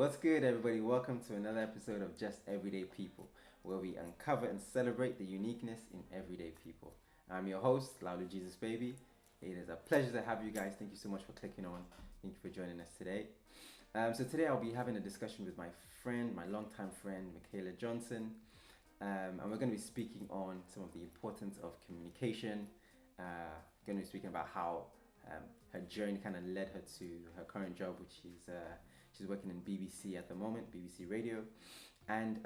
What's good, everybody? Welcome to another episode of Just Everyday People, where we uncover and celebrate the uniqueness in everyday people. I'm your host, Laolu, Jesusbaby. It is a pleasure to have you guys. Thank you so much for clicking on. Thank you for joining us today. So today I'll be having a discussion with my friend, my longtime friend, Michaela Johnson. And we're going to be speaking on some of the importance of communication. Going to be speaking about how her journey kind of led her to her current job, which is she's working in BBC at the moment, BBC Radio, and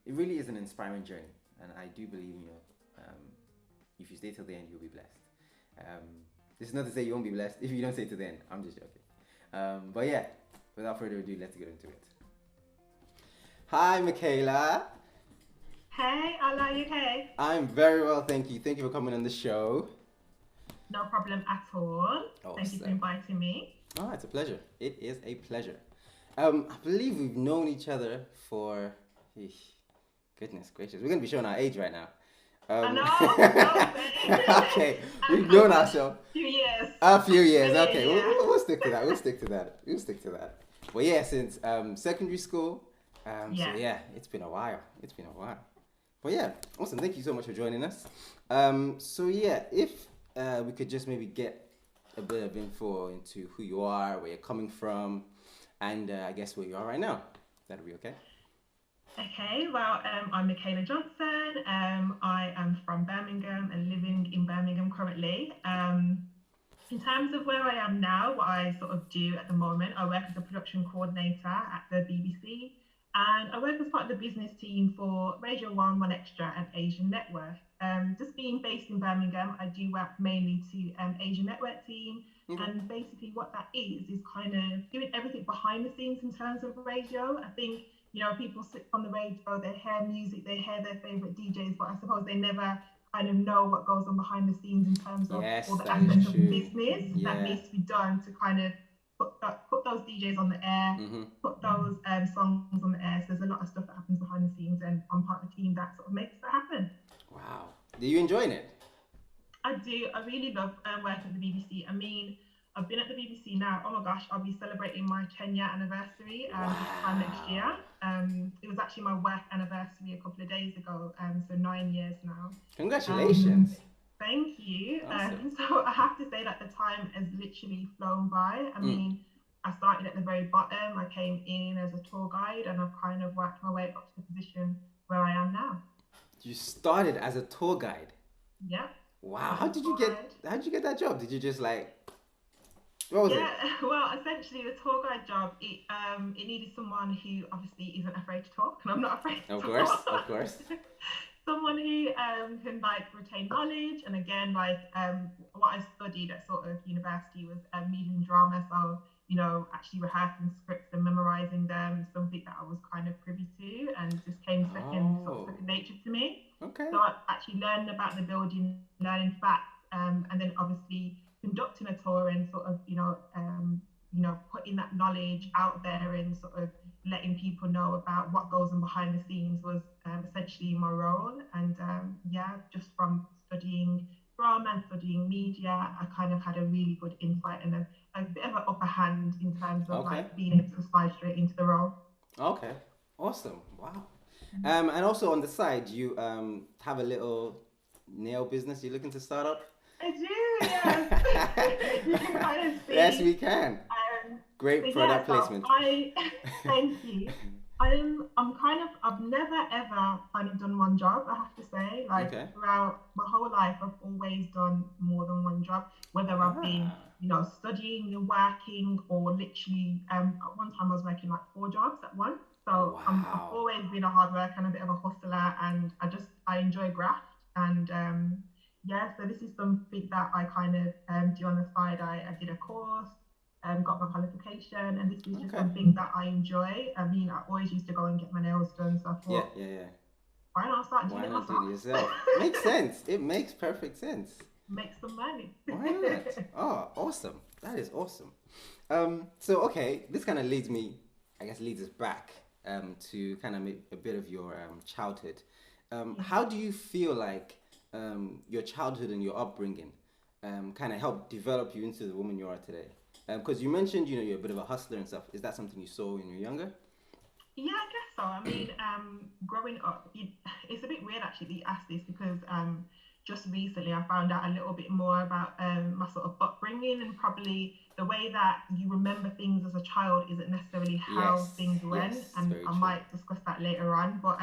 it really is an inspiring journey. And I do believe, if you stay till the end, you'll be blessed. This is not to say you won't be blessed if you don't stay to the end. I'm just joking. But yeah, without further ado, let's get into it. Hi, Michaela. Hey, Ala, you okay? I'm very well, thank you. Thank you for coming on the show. No problem at all. Thank you for inviting me. Oh, it's a pleasure. It is a pleasure. I believe we've known each other for, goodness gracious, we're going to be showing our age right now. I know. Okay, we've known ourselves. A few years, okay. We'll stick to that. We'll stick to that. Well, yeah, since secondary school. So yeah, it's been a while. But yeah, awesome. Thank you so much for joining us. So yeah, if we could just maybe get a bit of info into who you are, where you're coming from, and I guess where you are right now. That'll be okay. Okay, well, I'm Michaela Johnson. I am from Birmingham and living in Birmingham currently. In terms of where I am now, what I sort of do at the moment, I work as a production coordinator at the BBC, and I work as part of the business team for Radio 1, 1 Extra and Asian Network. Just being based in Birmingham, I do work mainly to Asian Network team. Mm-hmm. And basically what that is kind of doing everything behind the scenes in terms of radio. I think, people sit on the radio, they hear music, they hear their favourite DJs, but I suppose they never kind of know what goes on behind the scenes in terms of all the aspects of business that needs to be done to kind of put those DJs on the air, mm-hmm. put those songs on the air. So there's a lot of stuff that happens behind the scenes, and I'm part of the team that sort of makes that happen. Wow. Are you enjoying it? I do. I really love working at the BBC. I mean, I've been at the BBC now. Oh my gosh, I'll be celebrating my 10-year anniversary this time next year. It was actually my work anniversary a couple of days ago. So 9 years now. Congratulations. Thank you. Awesome. So I have to say that the time has literally flown by. I mean, I started at the very bottom. I came in as a tour guide, and I've kind of worked my way up to the position where I am now. You started as a tour guide? Yeah. Wow. How did you get that job? Did you just what was it? Well, essentially the tour guide job, it needed someone who obviously isn't afraid to talk, and I'm not afraid to talk. Of course. Someone who can retain knowledge, and again what I studied at sort of university was media and drama, so actually rehearsing scripts and memorizing them, something that I was kind of privy to, and just came second nature to me. Okay. So I actually learned about the building, learning facts, and then obviously conducting a tour and sort of putting that knowledge out there and sort of letting people know about what goes on behind the scenes was essentially my role. And just from studying drama and studying media, I kind of had a really good insight and a bit of an upper hand in terms of being able to slide straight into the role. Okay, awesome, wow. And also on the side, you have a little nail business you're looking to start up? I do, yes. You can kind of see. Yes, we can. Great product placement. Thank you. I've never ever kind of done one job, I have to say. Throughout my whole life, I've always done more than one job, whether I've been, studying and working, or literally, at one time I was working 4 jobs at once. So I've always been a hard worker and a bit of a hustler, and I enjoy graft. And so this is something that I kind of do on the side. I did a course, got my qualification, and this is just something that I enjoy. I mean, I always used to go and get my nails done, so I thought, why not start doing it myself? Do it yourself? Makes sense. It makes perfect sense. Make some money. Why not? Oh, awesome. That is awesome. So this kind of leads us back to kind of a bit of your childhood. How do you feel like your childhood and your upbringing kind of helped develop you into the woman you are today? Because you mentioned, you're a bit of a hustler and stuff. Is that something you saw when you were younger? Yeah, I guess so. I mean, growing up, it's a bit weird actually that you asked this because just recently I found out a little bit more about my sort of upbringing and probably the way that you remember things as a child isn't necessarily how Yes, things went, yes, and very I true. might discuss that later on. But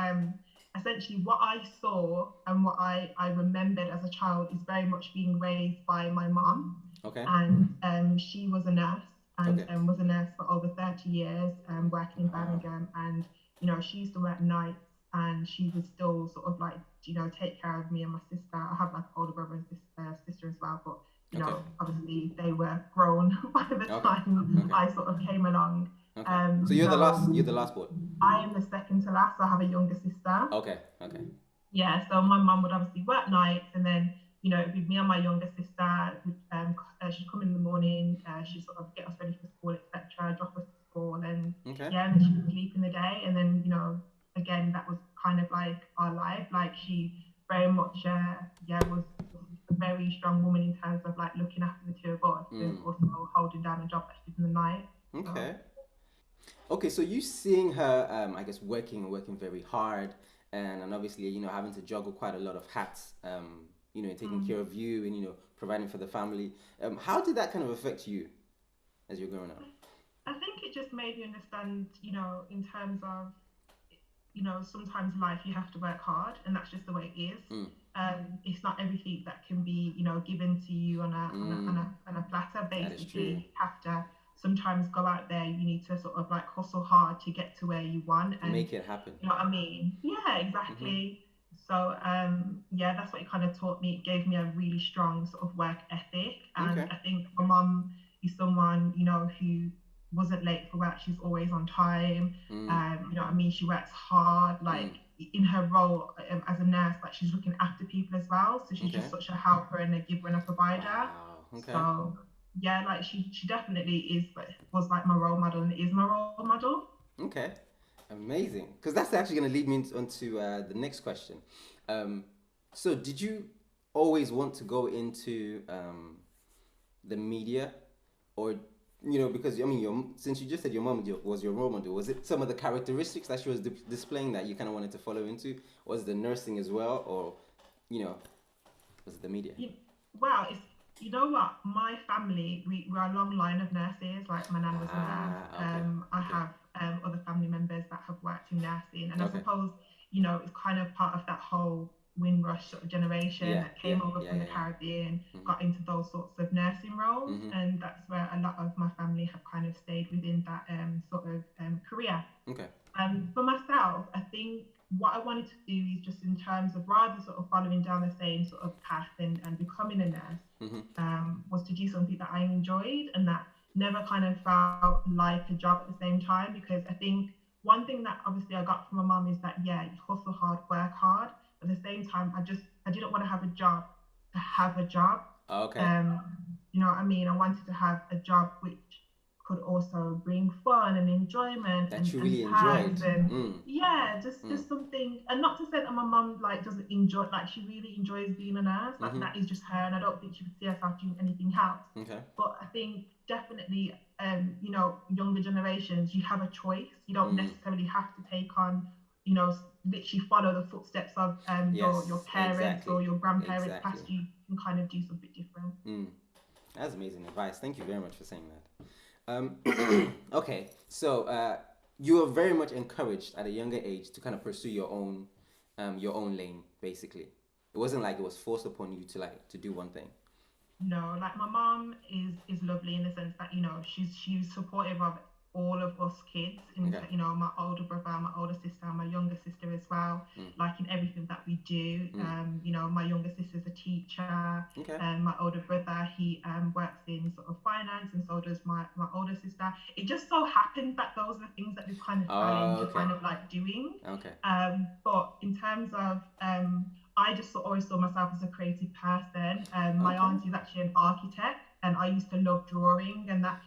essentially, what I saw and what I remembered as a child is very much being raised by my mom, Okay, and she was a nurse and okay. was a nurse for over 30 years, working in Wow. Birmingham. And, she used to work nights and she would still sort of like, take care of me and my sister. I have like older brother and sister as well, but, Okay, obviously they were grown by the okay, time okay, I sort of came along. okay. So you're the last. So You're the last boy. I am the second to last. So I have a younger sister. Okay, okay, Yeah, so my mum would obviously work nights, and then with me and my younger sister, she'd come in the morning, she'd sort of get us ready for school, etc., drop us to school, and okay. yeah, and then she would sleep in the day, and then again that was kind of like our life. Like she very much, yeah, was a very strong woman in terms of like looking after the two of us and Mm, also holding down a job that she did in the night. So okay. Okay, so you seeing her, I guess, working very hard, and obviously, having to juggle quite a lot of hats, taking care mm. of you and, providing for the family. How did that kind of affect you as you're growing up? I think it just made me understand, in terms of sometimes life you have to work hard, and that's just the way it is. Mm, It's not everything that can be, given to you on mm, a platter. that is true. Basically, you have to sometimes go out there. You need to sort of like hustle hard to get to where you want, and Make it happen. you know what I mean? Yeah, Hmm. exactly. So yeah, that's what it kind of taught me. It gave me a really strong sort of work ethic, and Okay. I think my mum is someone who wasn't late for work. She's always on time. Mm, You know what I mean? She works hard, like mm, in her role as a nurse, like she's looking after people as well. So she's just okay. such a helper and a giver and a provider. Wow. Okay. So yeah, like she definitely is, like, was like my role model and is my role model. Okay. Amazing. Because that's actually going to lead me onto the next question. Um, so, did you always want to go into the media, or because I mean, since you just said your mom was your role model, was it some of the characteristics that she was displaying that you kind of wanted to follow into? Was it the nursing as well, or you know, was it the media? You, wow, it's you know what? My family, we're a long line of nurses. Like my nan was a nurse. Ah, okay, I okay, have other family members that have worked in nursing, and I okay. suppose it's kind of part of that whole Windrush sort of generation Yeah, that yeah, came over yeah, from the yeah, Caribbean, yeah. got into those sorts of nursing roles, Mm-hmm. and that's where a lot of my family have kind of stayed within that sort of career. Okay. For myself, I think what I wanted to do is just in terms of rather sort of following down the same sort of path and becoming a nurse, Mm-hmm. was to do something that I enjoyed and that never kind of felt like a job at the same time. Because I think one thing that obviously I got from my mum is that, yeah, you hustle hard, work hard. But at the same time, I didn't want to have a job to have a job. Okay. Um, you know what I mean? I wanted to have a job which could also bring fun and enjoyment That you and really tags enjoyed. and Mm, yeah, mm, just something. And not to say that my mum like doesn't enjoy, like she really enjoys being a nurse. Like mm-hmm. that is just her, and I don't think she would see herself doing anything else. Okay. But I think definitely, younger generations, you have a choice. You don't Mm, necessarily have to take on, you know, literally follow the footsteps of your yes, parents or exactly. your grandparents Exactly. past you. You can kind of do something different. Mm, that's amazing advice. Thank you very much for saying that. Okay, so you were very much encouraged at a younger age to kind of pursue your own lane, basically. It wasn't like it was forced upon you to like to do one thing. No, like my mom is lovely in the sense that she's supportive of all of us kids, and Okay. my older brother, my older sister, my younger sister as well. Mm, Like in everything that we do, mm, my younger sister's a teacher, okay. and my older brother he works in sort of finance, and so does my older sister. It just so happens that those are the things that we've kind of fell into Okay. kind of like doing. Okay. But in terms of I just always saw myself as a creative person. My Okay. aunt is actually an architect, and I used to love drawing, and that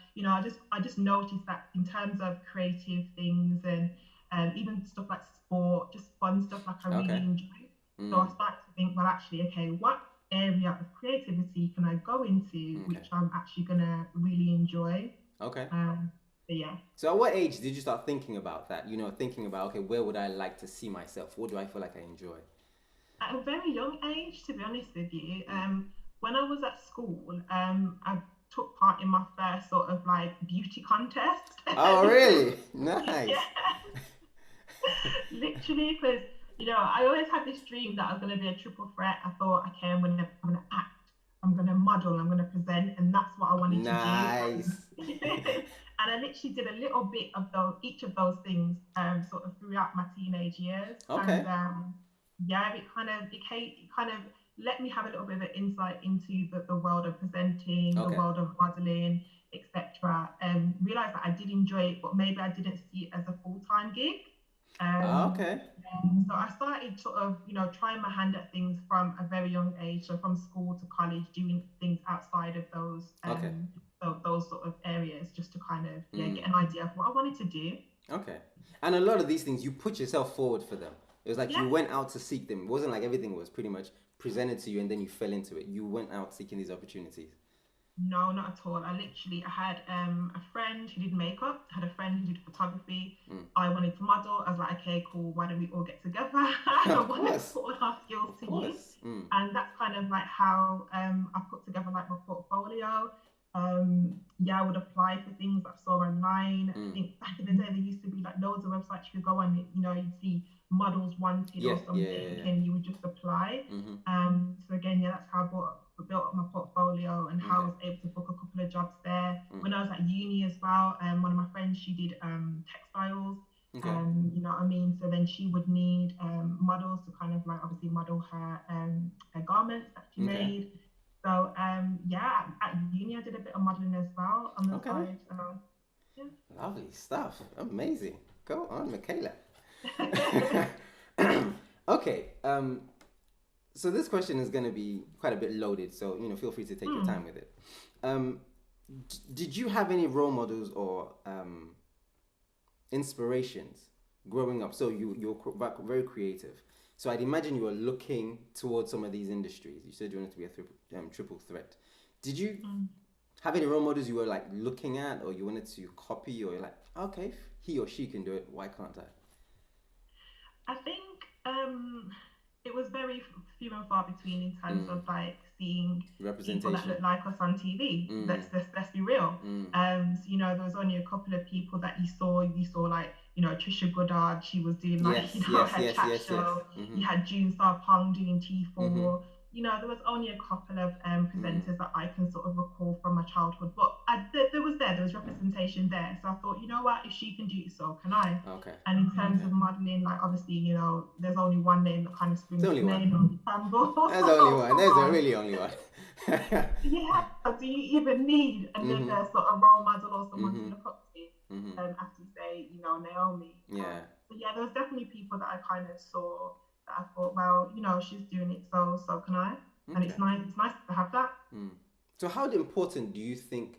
I just noticed that in terms of creative things and even stuff like sport, just fun stuff like I really Okay. enjoy. So I Mm, started to think, well, actually, okay, what area of creativity can I go into okay. which I'm actually gonna really enjoy? Okay. Um, But yeah. So at what age did you start thinking about that? You know, thinking about, okay, where would I like to see myself? What do I feel like I enjoy? At a very young age, to be honest with you, Mm. when I was at school, I took part in my first sort of like beauty contest. Oh, really? Yeah, Nice. literally, because I always had this dream that I was going to be a triple threat. I thought, okay, I'm gonna act, I'm gonna model, I'm gonna present, and that's what I wanted to do. Nice. And I literally did a little bit of those, each of those things, sort of throughout my teenage years, and Okay. yeah, it kind of let me have a little bit of an insight into the world of presenting, the Okay. world of modeling, etc. Realized that I did enjoy it, but maybe I didn't see it as a full-time gig. Um, Okay. so I started sort of, trying my hand at things from a very young age. So from school to college, doing things outside of Okay. those sort of areas, just to kind of Mm. get an idea of what I wanted to do. Okay. And a lot of these things, you put yourself forward for them. It was like Yeah. you went out to seek them. It wasn't like everything was pretty much presented to you and then you fell into it. You went out seeking these opportunities. No, not at all. I had a friend who did makeup, I had a friend who did photography. Mm. I wanted to model. I was like, okay, cool. Why don't we all get together? I Of want to course. put all our skills Of to use, course. Mm. and that's kind of like how I put together like my portfolio. Yeah, I would apply for things that I saw online. I Mm. think back in the day there used to be like loads of websites you could go on. You'd see models wanted Yeah. or Yeah. Yeah. something, Yeah. and you would just apply. Mm-hmm. So again, yeah, that's how built up my portfolio and how I Okay. was able to book a couple of jobs there. Mm. When I was at uni as well, one of my friends, she did textiles. Okay. You know what I mean? So then she would need models to kind of like obviously model her garments that she Okay. made. So yeah, at uni I did a bit of modeling as well on the Okay. side. So Lovely stuff. Amazing. Go on, Michaela. yeah. Okay. So this question is going to be quite a bit loaded. So feel free to take your time with it. Um, did you have any role models or inspirations growing up? So you're very creative. So I'd imagine you were looking towards some of these industries. You said you wanted to be a triple threat. Did you have any role models you were like looking at, or you wanted to copy, or you're like, okay, if he or she can do it, why can't I? I think it was very few and far between in terms Mm. of like seeing people that Representation. look like us on TV. Mm. Let's be real. Mm. So, there was only a couple of people that you saw like Trisha Goddard. She was doing like Yes, yes, her yes, chat yes, yes. show. Mm-hmm. You had June Star Pong doing Mm-hmm. T4. There was only a couple of Mm. presenters that I can sort of recall from my childhood, but there was representation there. So I thought, you know what, if she can do it, so can I. Okay. And in terms Okay. of modeling, like obviously, there's only one name that kind of There's springs to only one. name, Campbell. There's only So one. come There's a on. really only one. Yeah. Do you even need Mm-hmm. another sort of role model or someone to Mm-hmm. look up to Mm-hmm. after you say, Naomi? Yeah. So yeah, there was definitely people that I kind of saw that I thought, well, she's doing it, so can I? And Okay. it's nice to have that. Mm. So how important do you think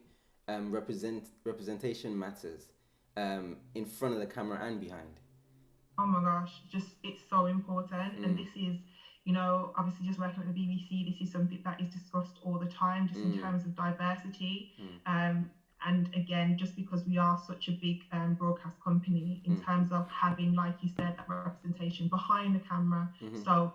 representation matters in front of the camera and behind? Oh my gosh, just it's so important. And Mm. this is, obviously just working at the BBC, this is something that is discussed all the time, just in Mm. terms of diversity. Mm. And again, just because we are such a big broadcast company, in Mm. terms of having, like you said, that representation behind the camera. Mm-hmm. So,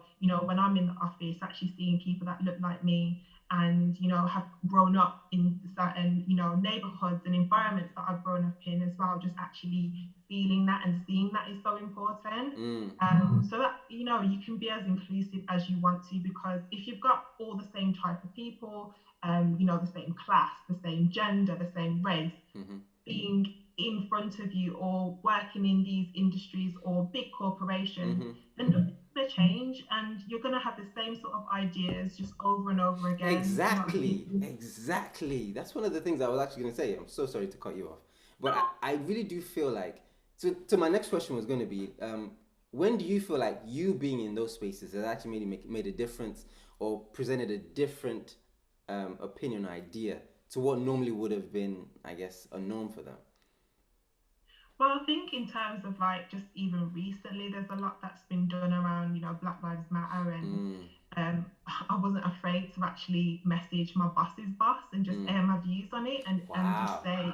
when I'm in the office, actually seeing people that look like me and, have grown up in certain, neighborhoods and environments that I've grown up in as well, just actually feeling that and seeing that is so important. Mm. So that you can be as inclusive as you want to, because if you've got all the same type of people, the same class, the same gender, the same race, Mm-hmm. being in front of you or working in these industries or big corporations, Mm-hmm. then nothing's going to change, and you're going to have the same sort of ideas just over and over again. Exactly, exactly. That's one of the things I was actually going to say. I'm so sorry to cut you off, but No, I really do feel like. So my next question was going to be, when do you feel like you being in those spaces has actually made a difference or presented a different opinion or idea to what normally would have been, I guess, a norm for them? well, I think in terms of like just even recently, there's a lot that's been done around, Black Lives Matter and Mm. I wasn't afraid to actually message my boss's boss and just Mm. air my views on it, and just Wow. say,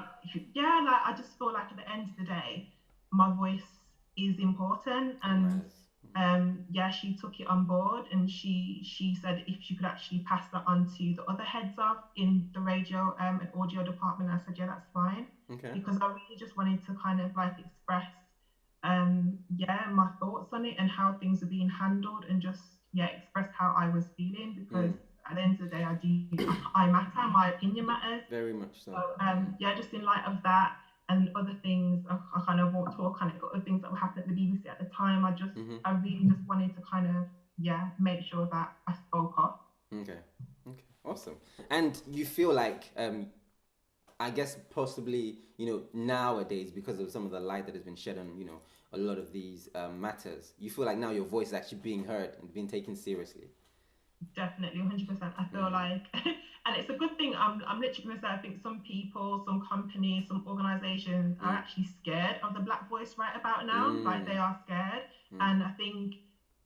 yeah, like I just feel like at the end of the day, my voice is important. It And matters. yeah, she took it on board, and she said if she could actually pass that on to the other heads of in the radio and audio department. I said, yeah, that's fine, Okay. because I really just wanted to kind of like express yeah, my thoughts on it and how things are being handled, and just yeah, express how I was feeling, because Mm. at the end of the day, I matter, my opinion matters. Very much so. So yeah, just in light of that and other things, I kind of want to talk kind of other things that were happening at the BBC at the time. Mm-hmm. I really just wanted to kind of yeah, make sure that I spoke up. Okay. Okay. Awesome. And you feel like I guess possibly, nowadays, because of some of the light that has been shed on, a lot of these matters, you feel like now your voice is actually being heard and being taken seriously. Definitely, 100%. I feel Mm. like, and it's a good thing. I'm literally going to say, I think some people, some companies, some organizations are Mm. actually scared of the black voice right about now. Like Mm. they are scared. Mm. And I think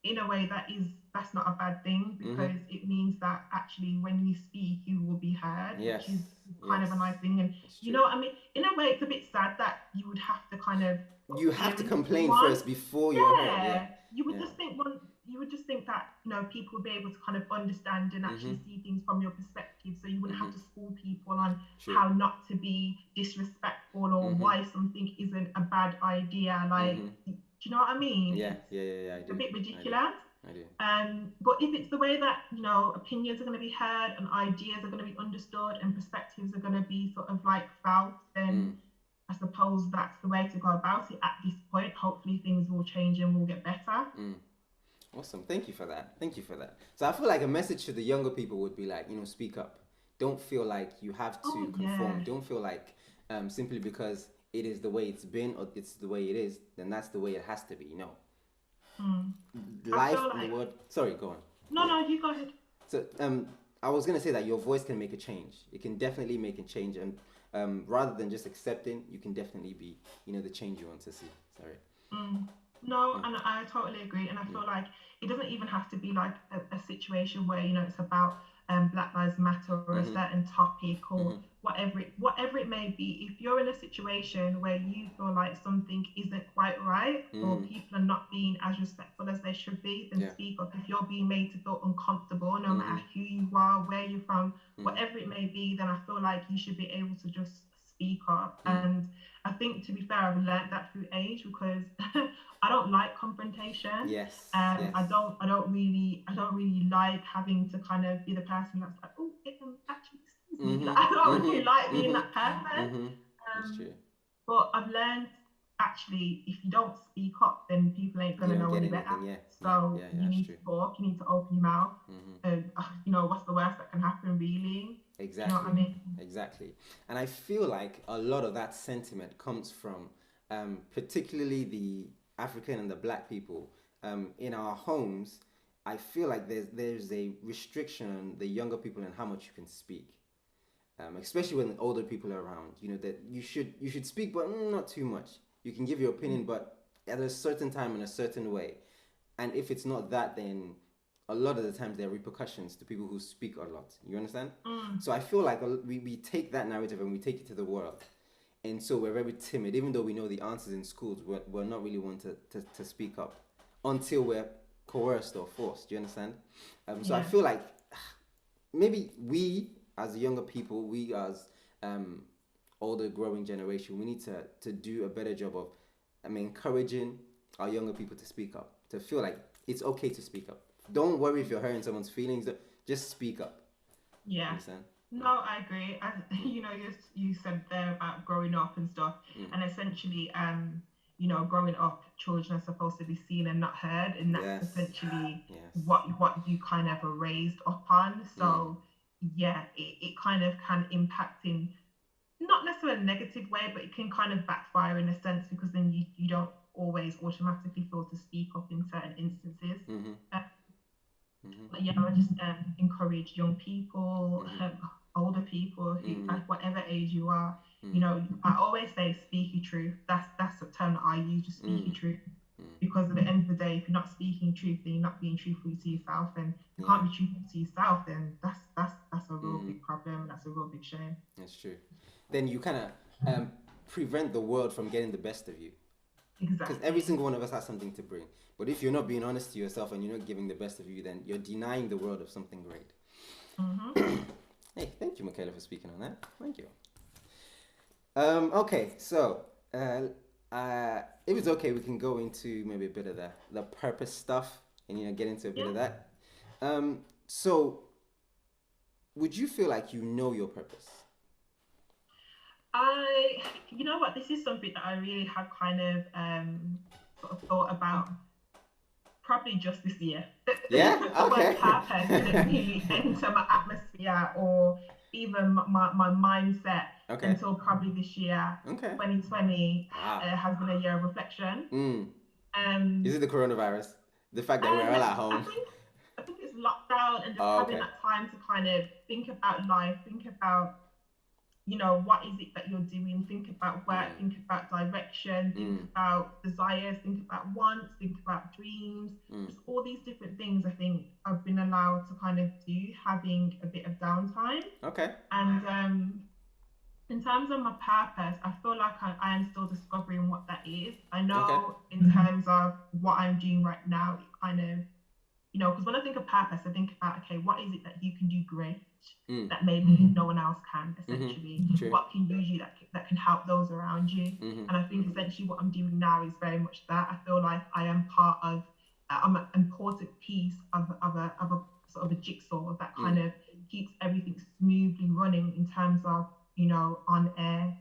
in a way that's not a bad thing, Mm-hmm. because it means that actually when you speak, you will be heard, which Yes. is kind Yes. of a nice thing. And It's you true. know what I mean? In a way, it's a bit sad that you would have to kind of You have peer to into complain one. first before you're heard. Yeah. Yeah, Yeah. you would just think that people would be able to kind of understand and Mm-hmm. actually see things from your perspective, so you wouldn't Mm-hmm. have to school people on True. how not to be disrespectful, or Mm-hmm. why something isn't a bad idea. Like, Mm-hmm. do you know what I mean? Yeah. Yeah. Yeah. Yeah. I A do. bit I do. ridiculous. I do. But if it's the way that opinions are going to be heard and ideas are going to be understood and perspectives are going to be sort of like felt, Mm. then I suppose that's the way to go about it at this point. Hopefully, things will change and will get better. Mm. Awesome. Thank you for that. Thank you for that. So I feel like a message to the younger people would be like, speak up. Don't feel like you have to Oh conform. yeah. Don't feel like simply because it is the way it's been or it's the way it is, then that's the way it has to be. No. Mm. I Life feel in the like world. Sorry, go on. no, no, you go ahead. So I was gonna say that your voice can make a change. It can definitely make a change, and rather than just accepting, you can definitely be, the change you want to see. Sorry. Mm. No, Mm. and I totally agree. And I Mm. feel like it doesn't even have to be like a situation where it's about Black Lives Matter or a Mhm. certain topic, or Mhm. whatever it may be. If you're in a situation where you feel like something isn't quite right, or Mm. people are not being as respectful as they should be, then Yeah. speak up. If you're being made to feel uncomfortable, no matter Mhm. who you are, where you're from, Mhm. whatever it may be, then I feel like you should be able to just speak up. Mm. And I think, to be fair, I've learned that through age, because I don't like confrontation. Yes. Yes. I don't really like having to kind of be the person that's like, oh, actually, excuse me. Like, Mhm. I don't really Mhm. like being Mhm. that person. Mhm. That's Um, true. but I've learned, actually, if you don't speak up, then people ain't You gonna don't know get any better. anything. Yeah. Yeah. So Yeah. Yeah. you That's need true. to talk. You need to open your mouth. Mhm. And what's the worst that can happen, really? Do you know what I Exactly. mean? Exactly. And I feel like a lot of that sentiment comes from particularly the African and the black people in our homes. I feel like there's a restriction on the younger people and how much you can speak, especially when older people are around. That you should speak, but not too much. You can give your opinion, but at a certain time in a certain way. And if it's not that, then a lot of the times there are repercussions to people who speak a lot. You understand? Mm, So I feel like we take that narrative and we take it to the world. And so we're very timid, even though we know the answers in schools, we're not really one to speak up until we're coerced or forced. Do you understand? So I yeah. feel like maybe we as younger people, we as um, older growing generation, we need to do a better job of encouraging our younger people to speak up, to feel like it's okay to speak up. Don't worry if you're hurting someone's feelings. Just speak up. Yeah. Understand? No, I agree. As Mm. you said there about growing up and stuff, Mm. and essentially, growing up, children are supposed to be seen and not heard, and that's Yes. essentially Yes. what you kind of are raised upon. Mm. So yeah, it kind of can impact in not necessarily a negative way, but it can kind of backfire in a sense, because then you don't always automatically feel to speak up in certain instances. Mhm. Uh, Mhm. but yeah, I just encourage young people, Mhm. older people, who Mhm. at whatever age you are. Mm. I always say speak your truth. That's a term that I use. Just speak your Mm. truth, Mm. because at the end of the day, if you're not speaking truth, then you're not being truthful to yourself, and you can't be truthful to yourself, then that's a real big problem, and that's a real big shame. That's true. Then you kind of prevent the world from getting the best of you. Exactly. Because every single one of us has something to bring. But if you're not being honest to yourself and you're not giving the best of you, then you're denying the world of something great. Hey, thank you, Michaela, for speaking on that. Thank you. Okay, so if it's okay, we can go into maybe a bit of the purpose stuff and get into a bit of that. So would you feel like you know your purpose? You know what, this is something that I really have kind of sort of thought about probably just this year. Yeah, The word purpose didn't really enter my atmosphere or even my mindset until probably this year. 2020 has been a year of reflection. Is it the coronavirus? The fact that we're all at home? I think it's lockdown and just having that time to kind of think about life, think about what is it that you're doing, think about work, think about direction, think about desires, think about wants, think about dreams, just all these different things I think I've been allowed to kind of do, having a bit of downtime. And in terms of my purpose, I feel like I am still discovering what that is. I know in terms of what I'm doing right now, it kind of, because when I think of purpose, I think about, okay, what is it that you can do great that maybe no one else can, essentially? What can you do that can help those around you? And I think essentially what I'm doing now is very much that. I feel like I am part of, I'm an important piece of a sort of a jigsaw that kind of keeps everything smoothly running in terms of, on air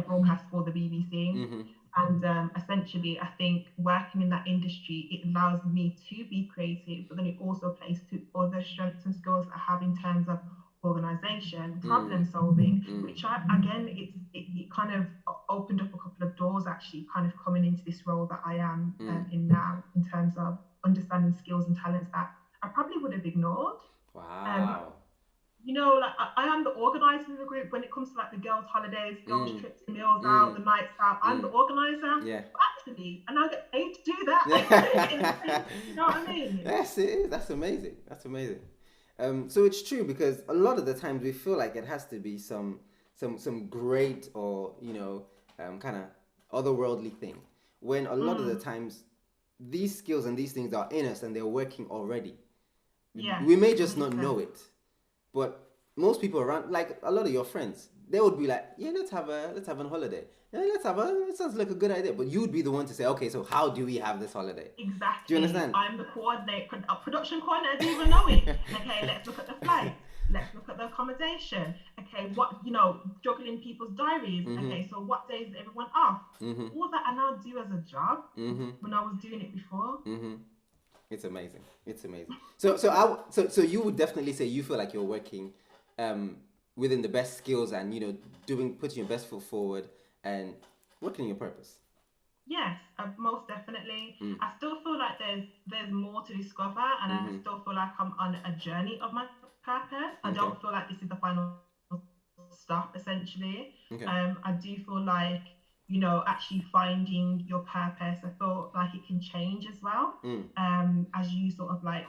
broadcast for the BBC. And essentially, I think working in that industry, it allows me to be creative, but then it also plays to other strengths and skills I have in terms of organization, problem solving, which it kind of opened up a couple of doors actually, kind of coming into this role that I am in now, in terms of understanding skills and talents that I probably would have ignored. Wow. Like I am the organizer of the group when it comes to like the girls' holidays, girls' trips, the meals out, the nights out. I'm the organizer. Yeah. But actually, and I get paid to do that. You know what I mean? Yes, it is. That's amazing. So it's true, because a lot of the times we feel like it has to be some great or kind of otherworldly thing, when a lot of the times these skills and these things are in us and they're working already. Yeah. We may just not know it. But most people around, like a lot of your friends, they would be like, yeah, let's have a holiday. Yeah, it sounds like a good idea. But you would be the one to say, okay, so how do we have this holiday? Exactly. Do you understand? I'm the production coordinator, I didn't even know it. Okay, let's look at the flights. Let's look at the accommodation. Okay, juggling people's diaries. Okay, so what days is everyone off? All that I now do as a job when I was doing it before. It's amazing. So you would definitely say you feel like you're working within the best skills and putting your best foot forward and working your purpose. Yes, most definitely. I still feel like there's more to discover, and I still feel like I'm on a journey of my purpose. I don't feel like this is the final stop, essentially. I do feel like actually finding your purpose, I feel like it can change as well. As you sort of like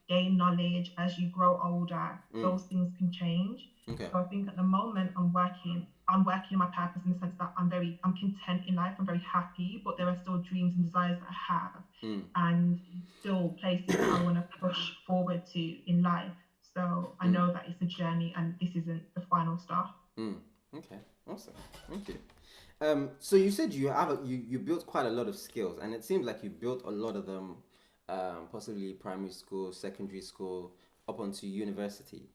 gain knowledge, as you grow older, those things can change. So I think at the moment I'm working on my purpose in the sense that I'm content in life, I'm very happy, but there are still dreams and desires that I have and still places that I want to push forward to in life. So I know that it's a journey and this isn't the final stop. Okay, awesome. Thank you. So you said you built quite a lot of skills, and it seems like you built a lot of them possibly primary school, secondary school, up onto university.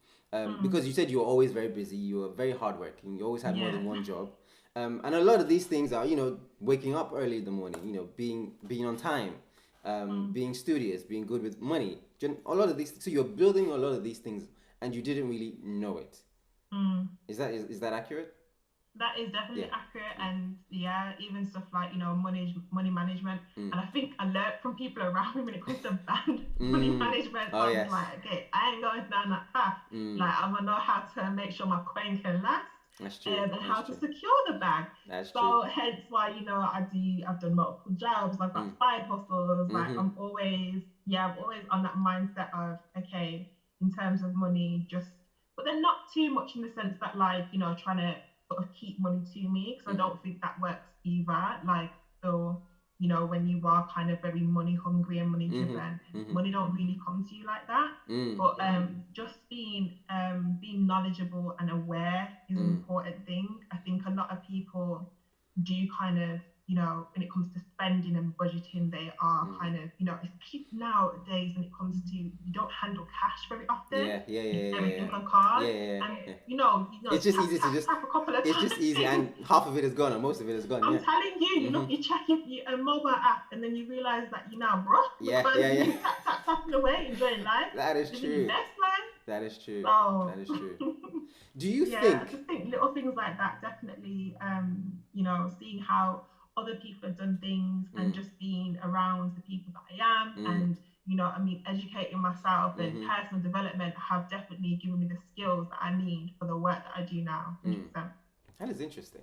Because you said you were always very busy, you were very hardworking, you always had more than one job. And a lot of these things are, waking up early in the morning, being on time, being studious, being good with money. A lot of these, so you're building a lot of these things and you didn't really know it. Is that accurate? That is definitely accurate, and even stuff like money management. And I think I learned from people around me when it comes to money management. I'm like, okay, I ain't going down that path. Like I'm gonna know how to make sure my coin can last. That's true. And That's how to true. secure the bag. That's true. So hence why, I've done multiple jobs, I've got side hustles, like I'm always on that mindset of, okay, in terms of money, just, but then not too much in the sense that, like, trying to sort of keep money to me, because I don't think that works either. Like, so, when you are kind of very money hungry and money driven, money don't really come to you like that. But just being knowledgeable and aware is an important thing. I think a lot of people do kind of, when it comes to spending and budgeting, they are kind of, especially nowadays when it comes to, you don't handle cash very often. Everything on card. And it's just easy to tap a couple of it's times. just easy, and half of it is gone, or most of it is gone. I'm telling you, you check your mobile app, and then you realize that you're now broke because you tapping away, enjoying life. That is true. Best life. That is true. So, that is true. Do you think? I just think little things like that definitely. Seeing how other people have done things and just being around the people that I am, and educating myself and personal development have definitely given me the skills that I need for the work that I do now. 100%. That is interesting.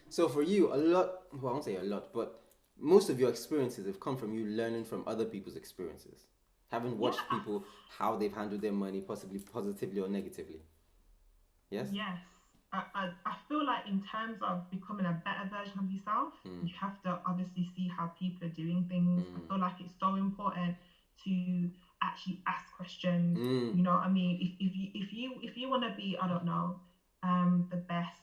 So for you, a lot, well, I won't say a lot, but most of your experiences have come from you learning from other people's experiences. Having watched people, how they've handled their money, possibly positively or negatively. Yes? Yes. I feel like in terms of becoming a better version of yourself, you have to obviously see how people are doing things. I feel like it's so important to actually ask questions. You know what I mean? If you want to be, I don't know, the best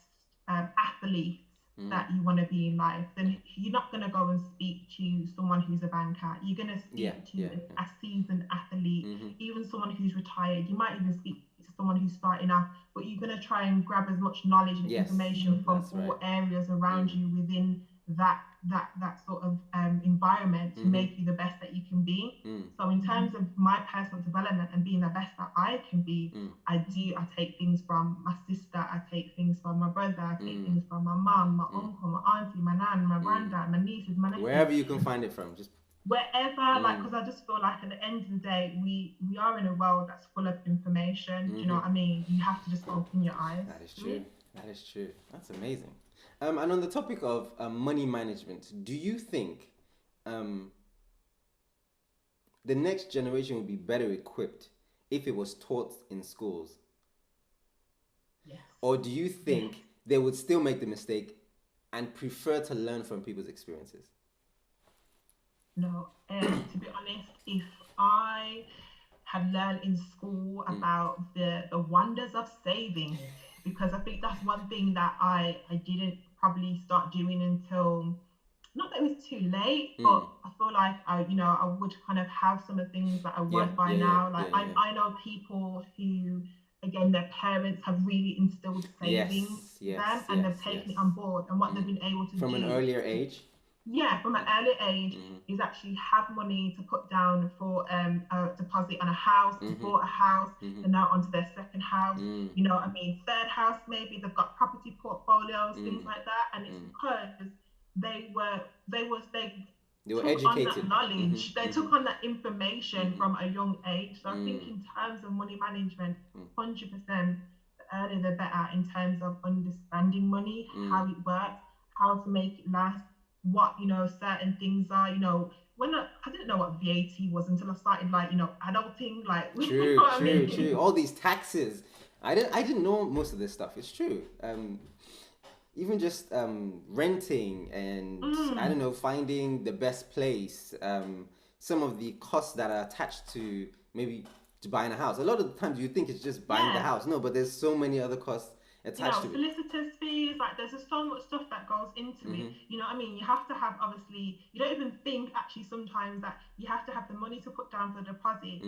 athlete that you want to be in life, then you're not going to go and speak to someone who's a banker. You're going to speak to a seasoned athlete, even someone who's retired. You might even speak to someone who's starting off, but you're going to try and grab as much knowledge and information from all areas around you within that sort of environment to make you the best that you can be. So in terms of my personal development and being the best that I can be, I take things from my sister, I take things from my brother, I take things from my mum, my uncle, my auntie, my nan, my granddad, my nieces, my nephews. Wherever you can find it from, just wherever, like, because I just feel like at the end of the day, we are in a world that's full of information. Do you know what I mean? You have to just open your eyes. That is true. That is true. That's amazing. And on the topic of money management, do you think the next generation would be better equipped if it was taught in schools? Yes. Or do you think they would still make the mistake and prefer to learn from people's experiences? No. To be honest, if I had learned in school about the wonders of saving, because I think that's one thing that I didn't probably start doing until, not that it was too late, but I feel like I would kind of have some of the things that I want by now. Like I know people who, again, their parents have really instilled saving them, and they've taken it on board, and what they've been able to do from an earlier age. Yeah, from an early age, is actually have money to put down for a deposit on a house, bought a house, and now onto their second house. You know what I mean? Third house, maybe they've got property portfolios, things like that, and it's because they were educated. On that knowledge, they took on that information from a young age. So I think in terms of money management, 100%, the earlier the better in terms of understanding money, how it works, how to make it last, what certain things are. When I didn't know what VAT was until I started adulting, True. All these taxes, I didn't know most of this stuff. It's true. Even just renting and I don't know, finding the best place, some of the costs that are attached to maybe to buying a house. A lot of the times you think it's just buying the house, no, but there's so many other costs attached to it. Solicitors fees, there's just so much stuff that goes into it. You know what I mean? You have to have, obviously, you don't even think actually sometimes that you have to have the money to put down for the deposit,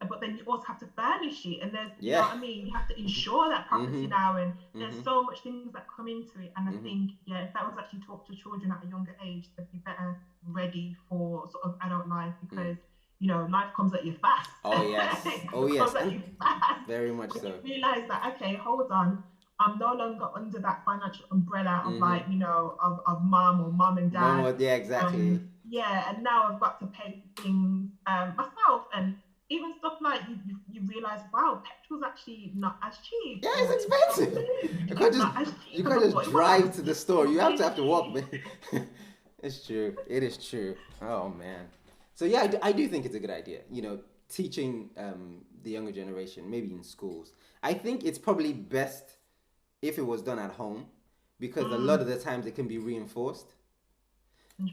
but then you also have to furnish it, and there's you know what I mean, you have to insure that property now, and there's so much things that come into it. And I think if that was actually taught to children at a younger age, they'd be better ready for sort of adult life, because life comes at you fast. Comes at you fast. Very much so. You realize that, okay, hold on, I'm no longer under that financial umbrella of of mom and dad. Exactly. And now I've got to pay things myself, and even stuff like you realize, wow, petrol's actually not as cheap, Yeah, or it's even expensive. food You can't is just not as you cheap as can't I just thought it was. drive to the store. You have to walk, man. Literally. It's true. It is true. Oh man. So yeah, I do think it's a good idea. Teaching the younger generation, maybe in schools. I think it's probably best if it was done at home, because a lot Mm, of the times it can be reinforced.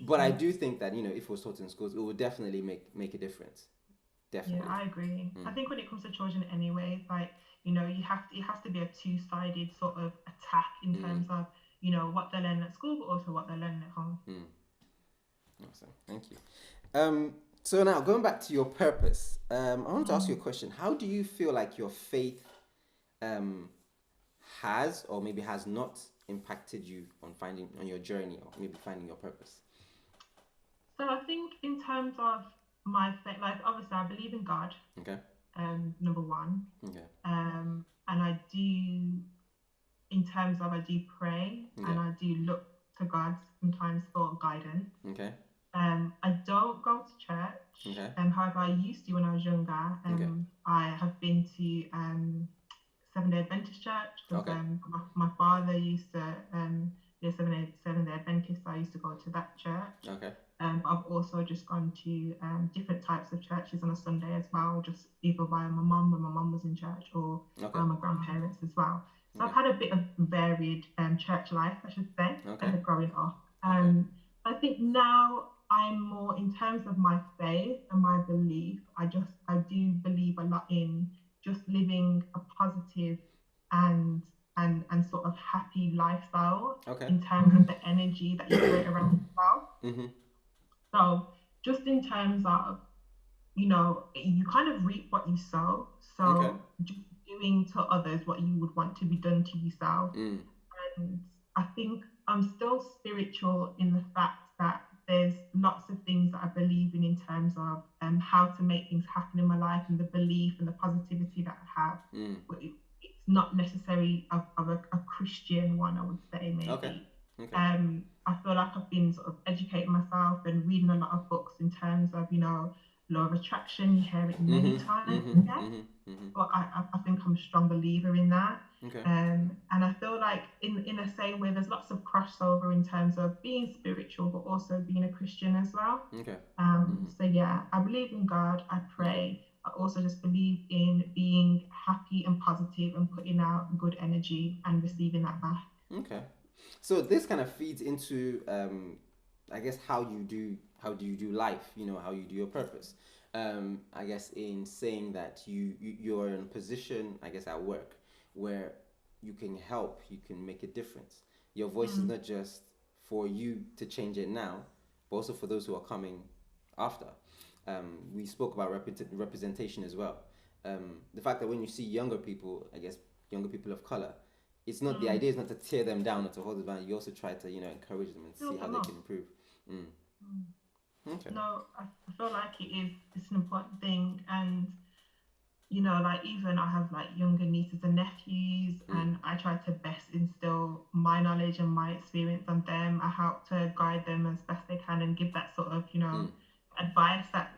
But I 100%. do think that if it was taught in schools, it would definitely make a difference. Yeah, Definitely. I agree. I Mm. think when it comes to children anyway, like, it has to be a two-sided sort of attack in Mm. terms of, what they're learning at school, but also what they're learning at home. Mm. Awesome. Thank you. So now going back to your purpose, I want to ask you a Mm. question. How do you feel like your faith um, has or maybe has not impacted you on your journey or maybe finding your purpose? So I think in terms of my faith, like obviously I believe in God, Okay. number one. Okay. And I do, in terms of I do pray Okay. and I do look to God sometimes for guidance. Okay. I don't go to church. Okay. However, I used to when I was younger. Okay. I have been to Seventh Day Adventist church because Okay. my father used to be a Seventh Day Adventist. So I used to go to that church. Okay. I've also just gone to different types of churches on a Sunday as well, just either via my mum when my mum was in church, or Okay. by my grandparents as well. So I've Okay. had a bit of varied church life, I should say, Okay. growing up. Okay. I think now I'm more in terms of my faith and my belief. I do believe a lot in just living a positive and and sort of happy lifestyle Okay. in terms of the energy that you create around yourself. Mm-hmm. So just in terms of, you kind of reap what you sow. Okay. So just doing to others what you would want to be done to yourself. Mm. And I think I'm still spiritual in the fact that there's lots of things that I believe in terms of how to make things happen in my life, and the belief and the positivity that I have. Mm. But it's not necessarily of a Christian one, I would say, Okay. maybe. Okay. I feel like I've been sort of educating myself and reading a lot of books in terms of, law of attraction. You hear it many Mm-hmm. times, Mm-hmm. yeah, Mm-hmm. Mm-hmm. but I think I'm a strong believer in that. Okay. And I feel like in the same way, there's lots of crossover in terms of being spiritual, but also being a Christian as well. Okay. Mm-hmm. So yeah, I believe in God. I Okay. pray. I also just believe in being happy and positive and putting out good energy and receiving that back. Okay. So this kind of feeds into, I guess, how do you do life? How you do your purpose. I guess in saying that you're in a position, I guess, at work where you can help, you can make a difference. Your voice is Mm, not just for you to change it now, but also for those who are coming after. We spoke about representation as well. The fact that when you see younger people, I guess younger people of color, it's not the mm. idea is not to tear them down or to hold them down. You also try to encourage them and see Build how them they up. can improve. Mm. Mm. Okay. No, I feel like it's an important thing. And like even I have like younger nieces and nephews, Mm. and I try to best instill my knowledge and my experience on them. I help to guide them as best they can and give that sort of, Mm. advice that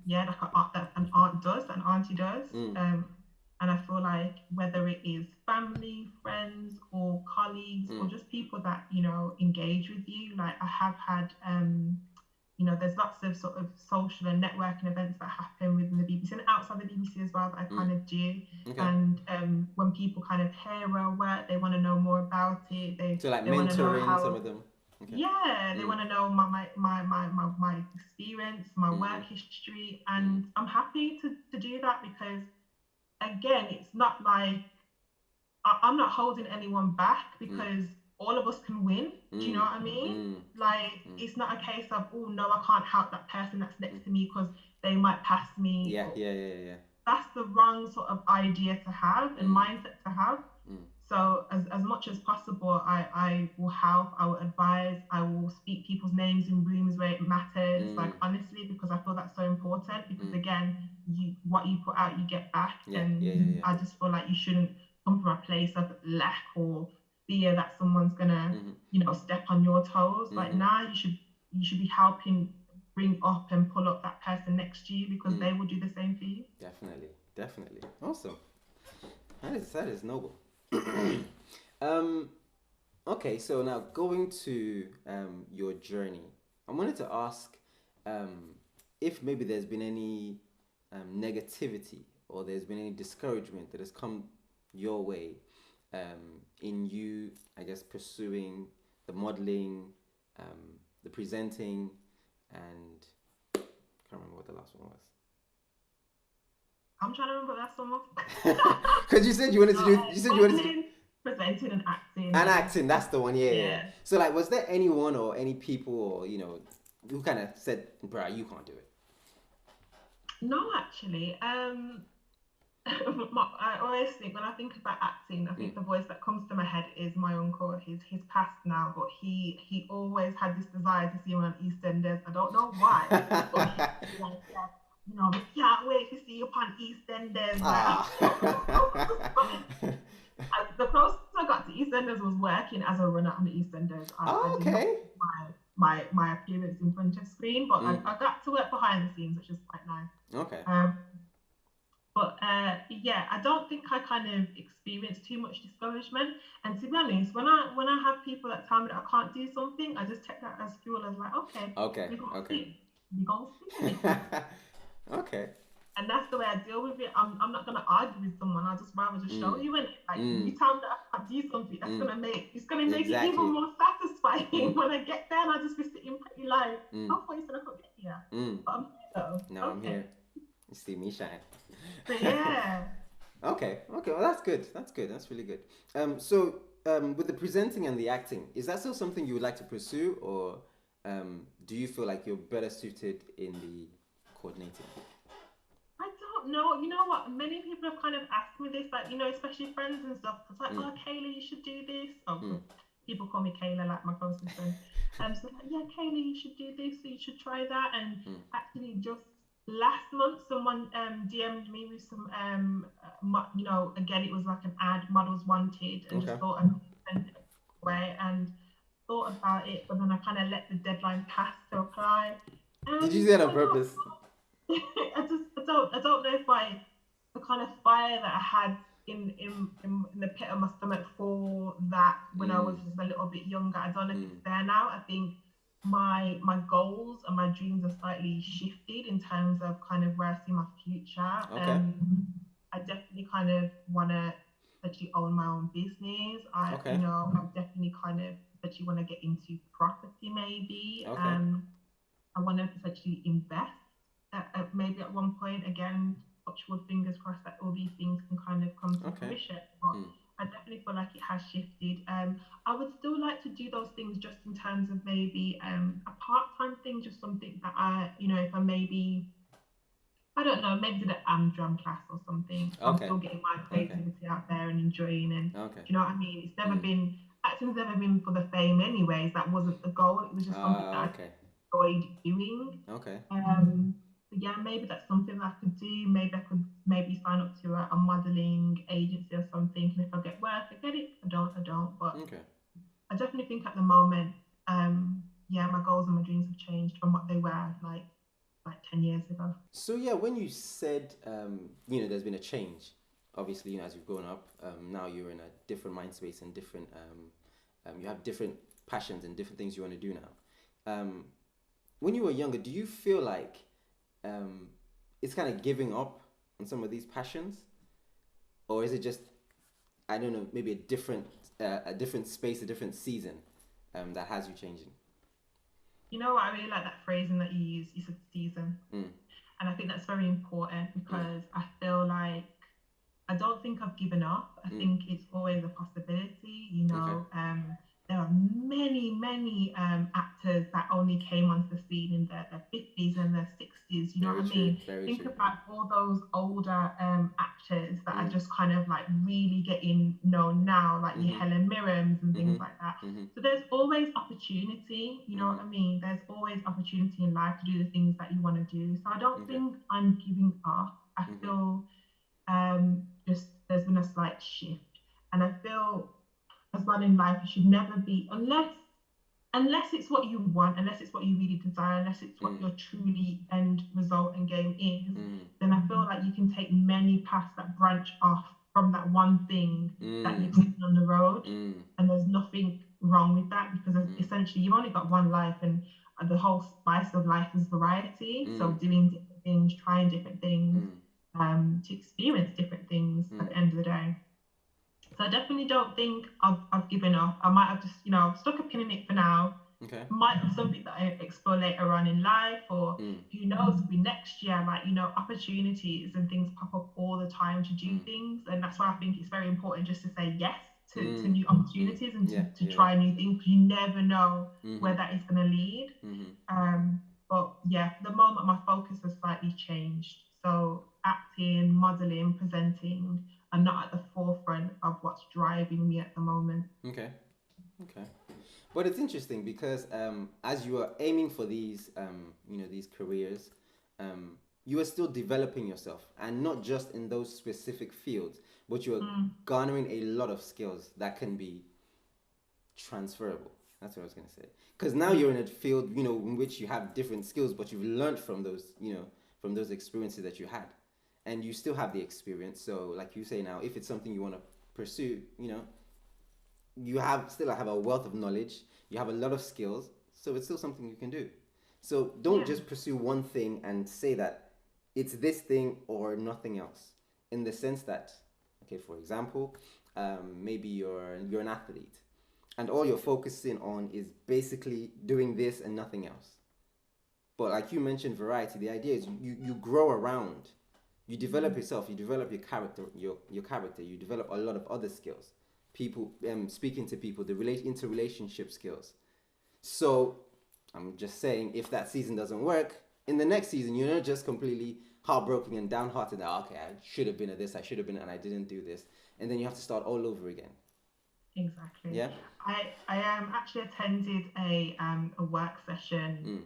yeah, like an aunt does, an auntie does. Mm. And I feel like whether it is family, friends, or colleagues, or Mm. just people that, engage with you, like I have had there's lots of sort of social and networking events that happen within the BBC and outside the BBC as well that I Mm. kind of do. Okay. And when people kind of hear our work, they want to know more about it. So like They want to know mentoring some how, of them. Okay. yeah, they Mm. want to know my experience, my Mm-hmm. work history, Mm. and I'm happy to do that because again, it's not like I'm not holding anyone back Mm. because all of us can win. Do you know Mm. what I mean? Mm. Like, Mm. it's not a case of, oh, no, I can't help that person that's Mm. next to me because they might pass me. Yeah. Yeah. Yeah. Yeah. That's the wrong sort of idea to have and Mm. mindset to have. Mm. So, as much as possible, I will help, I will advise, I will speak people's names in rooms where it matters, like, Mm. honestly, because I feel that's so important. Because, Mm. again, what you put out, you get back. Yeah. Yeah. Yeah. And Yeah. I just feel like you shouldn't come from a place of lack or fear that someone's gonna, Mm-hmm. step on your toes. Like, Mm-hmm. now you should be helping, bring up and pull up that person next to you because Mm. they will do the same for you. Definitely, definitely. Awesome. That is noble. um, okay, so now going to your journey, I wanted to ask if maybe there's been any negativity or there's been any discouragement that has come your way in you, I guess, pursuing the modeling, the presenting, and I can't remember what the last one was. I'm trying to remember that song. Because you said you wanted to do. You said you wanted to do. Modeling, presenting, and acting. And acting, that's the one, yeah, yeah, yeah. Yeah. So, like, was there anyone or any people or, who kind of said, bro, you can't do it? No, actually. I always think when I think about acting, I think the voice that comes to my head is my uncle. He's passed now, but he always had this desire to see me on Eastenders. I don't know why, but he like, yeah, can't wait to see you upon Eastenders. Ah. The closest I got to EastEnders was working as a runner on the EastEnders. I did not Okay. my appearance in front of screen, but I got to work behind the scenes, which is quite nice. Okay. But yeah, I don't think I kind of experienced too much discouragement. And to be honest, when I have people that tell me that I can't do something, I just take that as fuel as like, okay, Okay. you're gonna Okay. see, you're gonna see it. Okay. And that's the way I deal with it. I'm not gonna argue with someone. I'll just rather just show you it. Like you tell me that I can't do something, that's gonna make it even more satisfying when I get there and I just be sitting pretty like, I thought you said I could get here. But I'm here though. No, I'm here. You see me shine. But yeah. Okay. Well, that's good. That's really good. So with the presenting and the acting, is that still something you would like to pursue, or do you feel like you're better suited in the coordinating? I don't know. You know what? Many people have kind of asked me this, like, especially friends and stuff. It's like, oh, Kayla, you should do this. Oh, people call me Kayla, like my closest friend. So like, yeah, Kayla, you should do this. So you should try that. And actually, just last month, someone DM'd me with some, again, it was like an ad, models wanted, and just thought I'd send it away and thought about it, but then I kind of let the deadline pass to apply. Did you do that on purpose? I don't know if the kind of fire that I had in the pit of my stomach for that when I was just a little bit younger, I don't know if it's there now. I think my goals and my dreams are slightly shifted in terms of kind of where I see my future. Okay. I definitely kind of want to actually own my own business. I definitely kind of actually want to get into property maybe. Okay. I want to essentially invest maybe at one point. Again, touch wood, fingers crossed that all these things can kind of come to fruition. But I definitely feel like it has shifted. I would still like to do those things just in terms of maybe a part-time thing, just something that if I maybe, I don't know, maybe did an drum class or something. So I'm still getting my creativity out there and enjoying. And do you know what I mean? It's never been, acting's never been for the fame anyways. That wasn't the goal. It was just something that I enjoyed doing. Okay. Yeah, maybe that's something that I could do. Maybe I could sign up to a modeling agency or something. And if I get work, I get it. If I don't. But I definitely think at the moment, my goals and my dreams have changed from what they were like 10 years ago. So yeah, when you said there's been a change, obviously, as you've grown up, now you're in a different mind space and different you have different passions and different things you want to do now. When you were younger, do you feel like it's kind of giving up on some of these passions, or is it just, I don't know, maybe a different space, a different season that has you changing? You know what, I really like that phrasing that you use. You said season, and I think that's very important because I feel like I don't think I've given up. I think it's always a possibility. There are many actors that only came onto the scene in their 50s and their 60s. You know what I mean? Think about all those older actors that are just kind of like really getting known now, like your Helen Mirrens and things like that. So there's always opportunity. You know what I mean? There's always opportunity in life to do the things that you want to do. So I don't think I'm giving up. I feel just there's been a slight shift, and I feel as well in life, you should never be, unless unless it's what you want, unless it's what you really desire, unless it's what your truly end result and game is, then I feel like you can take many paths that branch off from that one thing that you're taking on the road, and there's nothing wrong with that, because essentially you've only got one life, and the whole spice of life is variety. So doing different things, trying different things, to experience different things at the end of the day. So I definitely don't think I've given up. I might have just, stuck a pin in it for now. Okay. Might be something that I explore later on in life, or who knows, be next year. Like, opportunities and things pop up all the time to do things, and that's why I think it's very important just to say yes to new opportunities and to try new things. You never know where that is going to lead. But yeah, for the moment, my focus has slightly changed. So acting, modeling, presenting are not at the forefront of what's driving me at the moment. Okay. But it's interesting because as you are aiming for these, these careers, you are still developing yourself, and not just in those specific fields, but you are garnering a lot of skills that can be transferable. That's what I was going to say. Because now you're in a field, in which you have different skills, but you've learned from those, from those experiences that you had, and you still have the experience. So, like you say now, if it's something you want to pursue, you still have a wealth of knowledge. You have a lot of skills, so it's still something you can do. So don't just pursue one thing and say that it's this thing or nothing else. In the sense that, okay, for example, maybe you're an athlete, and all you're focusing on is basically doing this and nothing else. But like you mentioned, variety. The idea is you grow around, you develop yourself, you develop your character, your character. You develop a lot of other skills. People, speaking to people, the interrelationship skills. So I'm just saying, if that season doesn't work, in the next season, you're not just completely heartbroken and downhearted. Okay, I should have been at this, I should have been, and I didn't do this, and then you have to start all over again. Exactly. Yeah. I actually attended a work session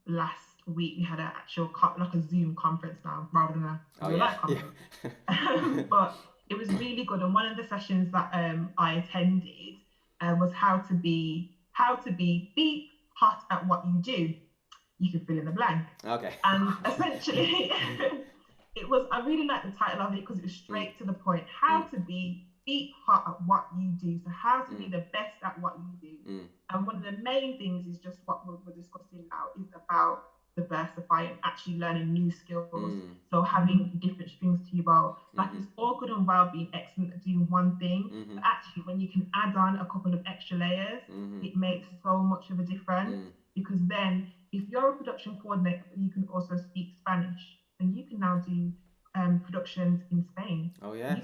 last week. We had an actual like a Zoom conference now rather than a live conference. But it was really good. And one of the sessions that I attended was how to be beep hot at what you do. You can fill in the blank. Okay. And essentially, I really liked the title of it because it was straight to the point. How to be hot at what you do. So how to be the best at what you do. And one of the main things is just what we're discussing now is about diversifying, actually learning new skills. So having different strings to your bow. Like it's all good and well being excellent at doing one thing, but actually when you can add on a couple of extra layers, it makes so much of a difference. Because then if you're a production coordinator, but you can also speak Spanish, then you can now do productions in Spain. Oh yeah.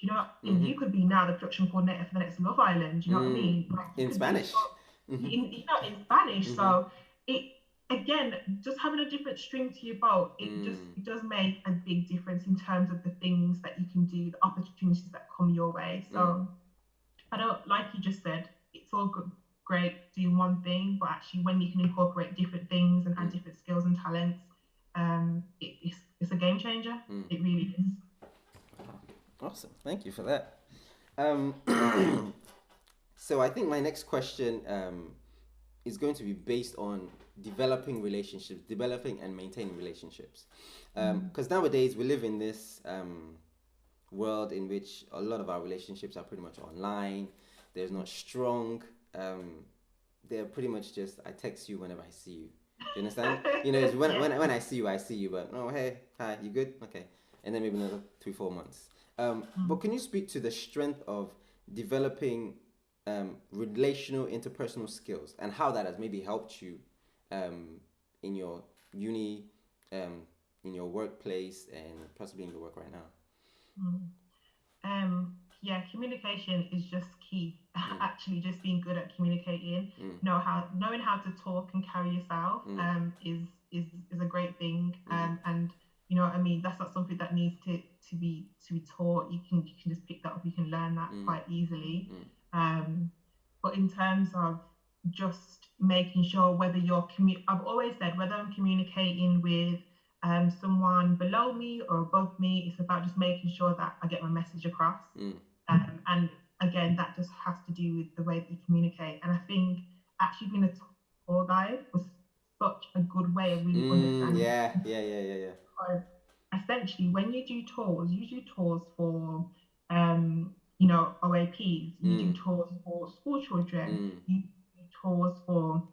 You could be now the production coordinator for the next Love Island. Do you know what I mean? Like, in Spanish. In Spanish. So it, again, just having a different string to your bow, it does make a big difference in terms of the things that you can do, the opportunities that come your way. So I don't, like you just said, it's all good, great doing one thing, but actually when you can incorporate different things and add different skills and talents, it's a game changer. It really is. Awesome, thank you for that. So I think my next question is going to be based on developing and maintaining relationships. Because nowadays we live in this world in which a lot of our relationships are pretty much online. There's not strong. They're pretty much just, I text you whenever I see you. Do you understand? It's when I see you, but oh, hey, hi, you good? Okay. And then maybe another 3-4 months. But can you speak to the strength of developing relational interpersonal skills and how that has maybe helped you in your uni, in your workplace, and possibly in your work right now? Yeah, communication is just key. Actually, just being good at communicating, knowing how to talk and carry yourself is a great thing. And you know what I mean, that's not something that needs to be taught. You can just pick that up. You can learn that quite easily. But in terms of just making sure whether I've always said whether I'm communicating with someone below me or above me, it's about just making sure that I get my message across. And again, that just has to do with the way that you communicate. And I think actually being a tour guide was such a good way of really understanding. Yeah. Because essentially, when you do tours for, OAPs, you do tours for school children, Mm, you do tours for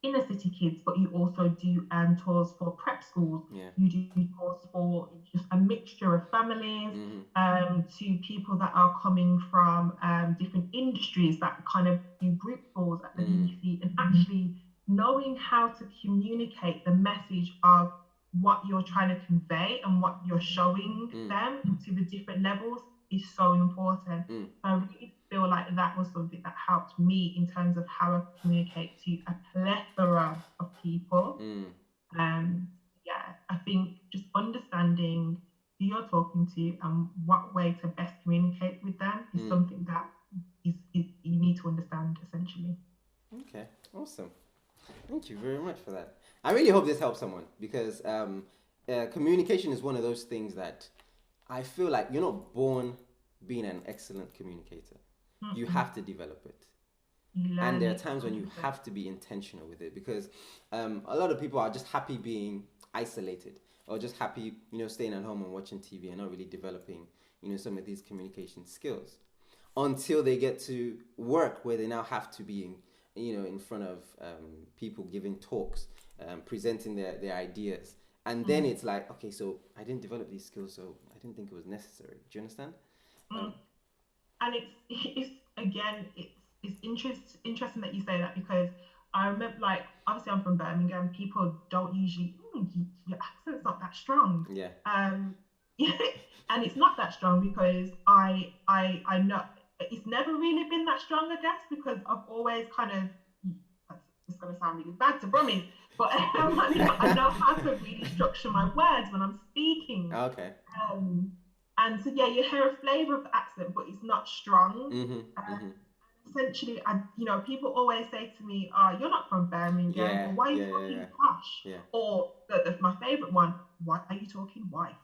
inner city kids, but you also do tours for prep schools. yeah. You do tours for just a mixture of families, Mm, to people that are coming from different industries that kind of do group tours at the mm, BBC, and actually knowing how to communicate the message of what you're trying to convey and what you're showing mm, them to the different levels is so important. mm, So I really feel like that was something that helped me in terms of how I communicate to a plethora of people. mm, Um, yeah, I think just understanding who you're talking to and what way to best communicate with them is mm. something that is you need to understand essentially. Okay, awesome. Thank you very much for that. I really hope this helps someone because communication is one of those things that I feel like you're not born being an excellent communicator. You Mm-mm. have to develop it. You And learn there are it times when you 100%. have to be intentional with it because a lot of people are just happy being isolated or just happy, staying at home and watching TV and not really developing, some of these communication skills until they get to work where they now have to be in front of people giving talks, presenting their ideas. And then Mm, it's like, okay, so I didn't develop these skills, so I didn't think it was necessary. Do you understand? Um, mm. And it's again it's interesting that you say that, because I remember, like, obviously I'm from Birmingham. People don't usually, your accent's not that strong. yeah. Um, and it's not that strong because I know it's never really been that strong, I guess, because I've always kind of, it's gonna sound really bad to Brummies, but I know how to really structure my words when I'm speaking. Okay. Um, and so yeah, you hear a flavour of the accent, but it's not strong. Mm-hmm. Mm-hmm. Essentially, people always say to me, "You're not from Birmingham, Yeah. or why are you Yeah. Yeah. talking Yeah. posh?" Yeah. Or my favourite one, "Why are you talking white?"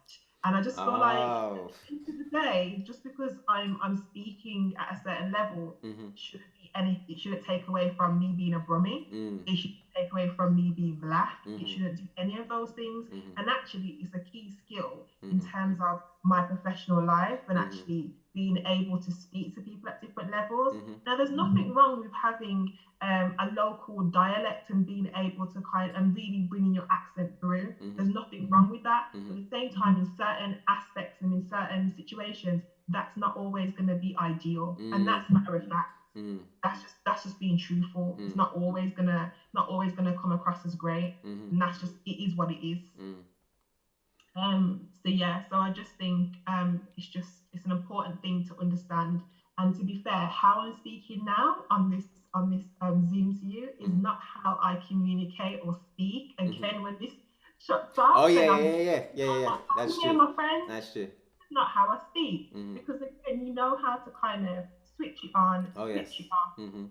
And I just feel like at Oh. the end of the day, just because I'm speaking at a certain level, Mm-hmm. shouldn't be any. It shouldn't take away from me being a Brummie. Mm. It shouldn't take away from me being black. It Mm-hmm. shouldn't do any of those things. Mm-hmm. And actually, it's a key skill in Mm-hmm. terms of my professional life and Mm-hmm. actually being able to speak to people at different levels. Mm-hmm. Now, there's nothing wrong with having a local dialect and being able to and really bringing your accent through. Mm-hmm. There's nothing wrong with that. Mm-hmm. But at the same time, in certain aspects and in certain situations, that's not always going to be ideal, and Mm. that's matter of fact. Mm. That's just being truthful. It's Mm. not always gonna come across as great, Mm-hmm. and that's just, it is what it is. Mm. So yeah, so I just think it's an important thing to understand. And to be fair, how I'm speaking now on this Zoom to you is Mm. not how I communicate or speak. Mm-hmm. Again, when this shuts Oh off yeah, and yeah, I'm yeah, yeah, yeah, yeah, yeah. I'm That's here, true. my friends, That's true. it's not how I speak, Mm-hmm. because again, you know how to kind of switch it on, Oh yes. switch it off, Mm-hmm.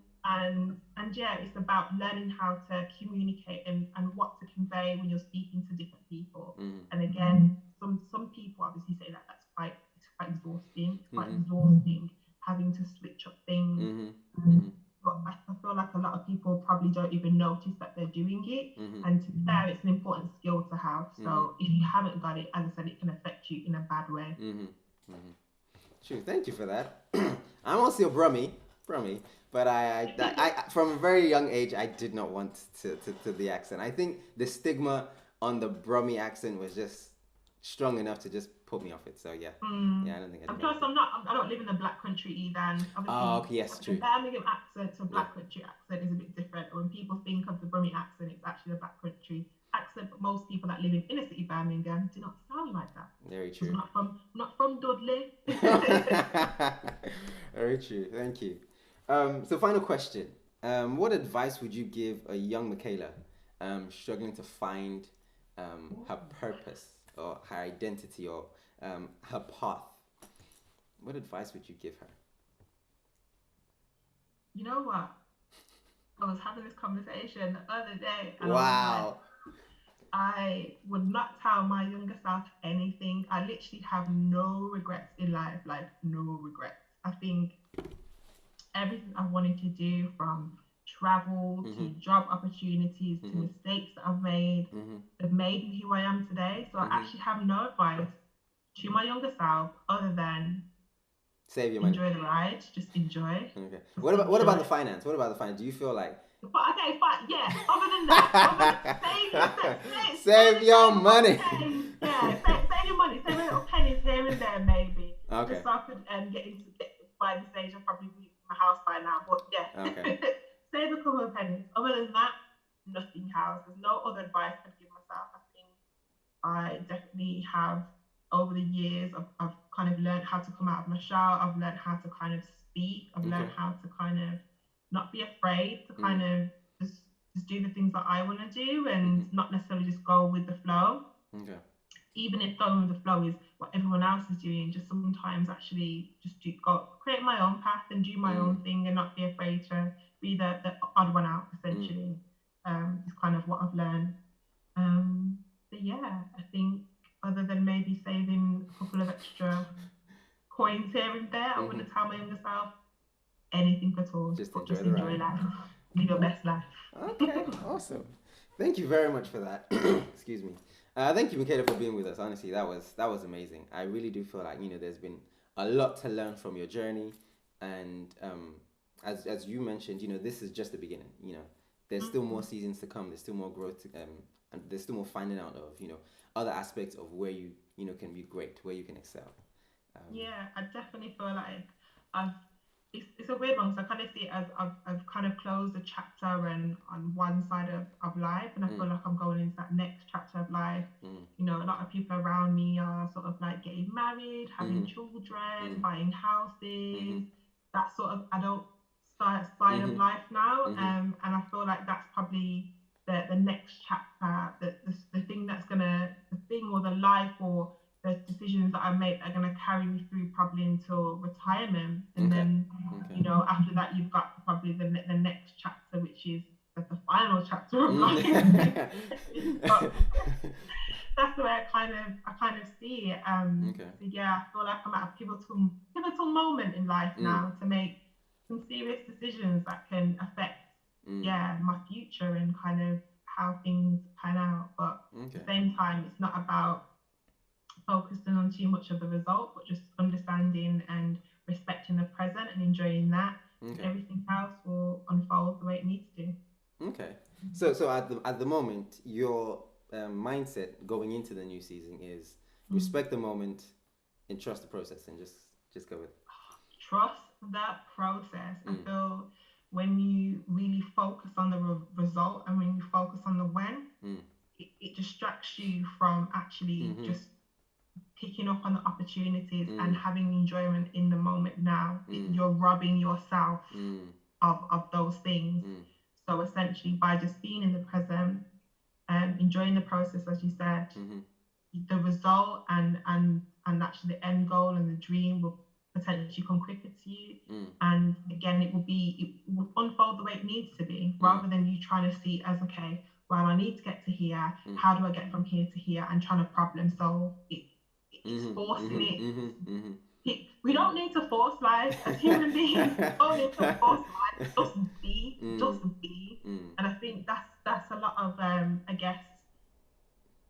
and yeah, it's about learning how to communicate and what to convey when you're speaking to different people. Mm-hmm. And again, some people obviously say that it's quite exhausting. It's quite Mm-hmm. exhausting having to switch up things. Mm-hmm. Mm-hmm. Um, but I feel like a lot of people probably don't even notice that they're doing it. Mm-hmm. And to be fair, it's an important skill to have. Mm-hmm. So if you haven't got it, as I said, it can affect you in a bad way. Mm-hmm. Mm-hmm. True. Thank you for that. I'm also a Brummie, but I from a very young age I did not want to the accent. I think the stigma on the Brummie accent was just strong enough to just put me off it. So yeah, Mm. I don't think I And plus, developed it. I don't live in the Black Country either. And Oh, obviously, okay, yes, the true. Birmingham accent to Yeah, Black Country accent is a bit different. When people think of the Brummie accent, it's actually the Black Country accent. But most people that live in inner city Birmingham do not sound like that. very Because true. I'm not from Dudley. Very true. Thank you. So final question. What advice would you give a young Michaela struggling to find her purpose or her identity or her path? What advice would you give her? You know what? I was having this conversation the other day, and I was like, Wow. I would not tell my younger self anything. I literally have no regrets in life, like no regrets. I think everything I wanted to do, from travel to job opportunities to Mhm. mistakes that I've made, Mhm. that made me who I am today. So I Mhm. actually have no advice to my younger self other than Save your money. enjoy the ride, just enjoy, Okay. just What about enjoy. the finance? What about the finance? Do you feel like But okay, fine, yeah. Other than that, save maybe your save a couple money? pennies. Yeah, save your money, save a little pennies here and there, maybe, Okay. just so I could get by this age. I'll probably be in my house by now. But yeah, Okay. save a couple of pennies. Other than that, nothing else. There's no other advice I could give myself. I think I definitely have, over the years, I've kind of learned how to come out of my shell. I've learned how to kind of speak. I've learned Okay. how to kind of not be afraid to Mm. kind of just do the things that I want to do and Mhm. not necessarily just go with the flow. Okay. Even if going with the flow is what everyone else is doing, just sometimes actually just do go create my own path and do my Mm. own thing and not be afraid to be the odd one out, Mm. essentially. Is kind of what I've learned. Um, but yeah, I think other than maybe saving a couple of extra coins here and there, I Mhm. wouldn't tell my younger self anything at all. Just But enjoy just the enjoy ride. life, live your best life. Okay. Awesome. Thank you very much for that. Excuse me. Thank you, Michaela, for being with us. Honestly, that was amazing. I really do feel like there's been a lot to learn from your journey, and as you mentioned, this is just the beginning. There's still more seasons to come. There's still more growth, and there's still more finding out of other aspects of where you can be great, where you can excel. Um, Yeah, I definitely feel like I've it's a weird one because I kind of see it as I've kind of closed a chapter and on one side of life, and I mm, feel like I'm going into that next chapter of life. mm, A lot of people around me are sort of like getting married, having mm, children, mm, buying houses, mm, that sort of adult side of mm, life now. mm, And I feel like that's probably the next chapter, the thing that's gonna, the thing or the life or the decisions that I make are going to carry me through probably until retirement. And okay. then, Okay. after that, you've got probably the next chapter, which is the final chapter of life. Mm. But that's the way I kind of see it. Okay. So yeah, I feel like I'm at a pivotal moment in life Mm. now to make some serious decisions that can affect, Mm. yeah, my future and kind of how things pan out. But at Okay. the same time, it's not about focusing on too much of the result, but just understanding and respecting the present and enjoying that, and Okay. everything else will unfold the way it needs to. Okay. So at the moment, your mindset going into the new season is Mm. respect the moment and trust the process, and just go with it. Trust that process. I Mm. feel when you really focus on the result and when you focus on the when, Mm. it distracts you from actually Mm-hmm. just picking up on the opportunities and Mm. having enjoyment in the moment now. Mm. You're robbing yourself Mm. of those things. Mm. So essentially, by just being in the present, enjoying the process, as you said, Mm-hmm. the result and actually the end goal and the dream will potentially come quicker to you. Mm. And again, it will unfold the way it needs to be, Mm. rather than you trying to see it as, okay, well, I need to get to here. Mm. How do I get from here to here? And trying to problem solve it. It's Mm-hmm. forcing Mm-hmm. it. Mm-hmm. Mm-hmm. We don't need to force life as human beings. We don't need to force life. Just be. Mm. And I think that's a lot of I guess,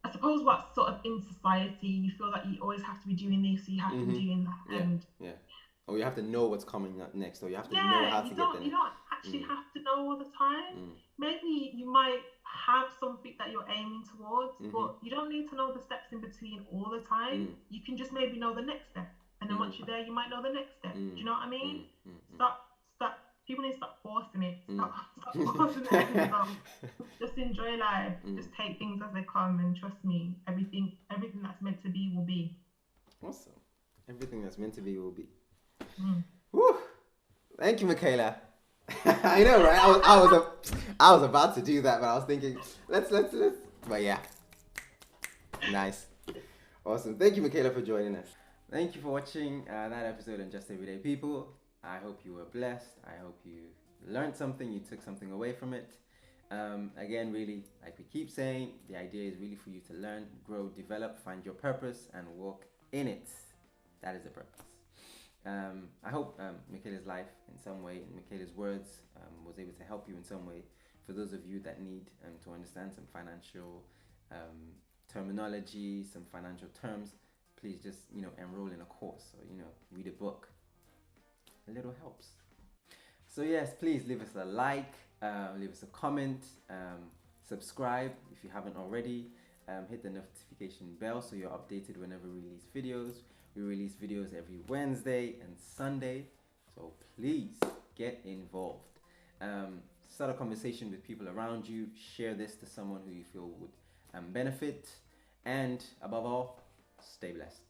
I suppose, what sort of in society you feel like you always have to be doing this, you have to be Mm-hmm. doing that, Yeah. and Yeah. Or you have to know what's coming up next, or you have to know yeah, how you to get don't there. you don't actually Mm. have to know all the time. Mm. Maybe you might have something that you're aiming towards, Mm-hmm. but you don't need to know the steps in between all the time. Mm. You can just maybe know the next step, and then once Mm. you're there, you might know the next step. Do Mm. you know what I mean? Mm. Mm. Stop. People need to stop forcing it. Mm. Stop forcing the end result. Just enjoy life. Mm. Just take things as they come, and trust me, everything that's meant to be will be. Awesome. Everything that's meant to be will be. Mm. Whew. Thank you, Michaela. I know, right? I was about to do that, but I was thinking, let's. But yeah, nice, awesome. Thank you, Michaela, for joining us. Thank you for watching that episode on Just Everyday People. I hope you were blessed. I hope you learned something. You took something away from it. Again, really, like we keep saying, the idea is really for you to learn, grow, develop, find your purpose, and walk in it. That is the purpose. I hope Michaela's life in some way, and Michaela's words was able to help you in some way. For those of you that need to understand some financial terminology, some financial terms, please just enroll in a course or read a book. A little helps. So yes, please leave us a like, leave us a comment, subscribe if you haven't already. Hit the notification bell so you're updated whenever we release videos. We release videos every Wednesday and Sunday, so please get involved. Start a conversation with people around you. Share this to someone who you feel would benefit, and above all, stay blessed.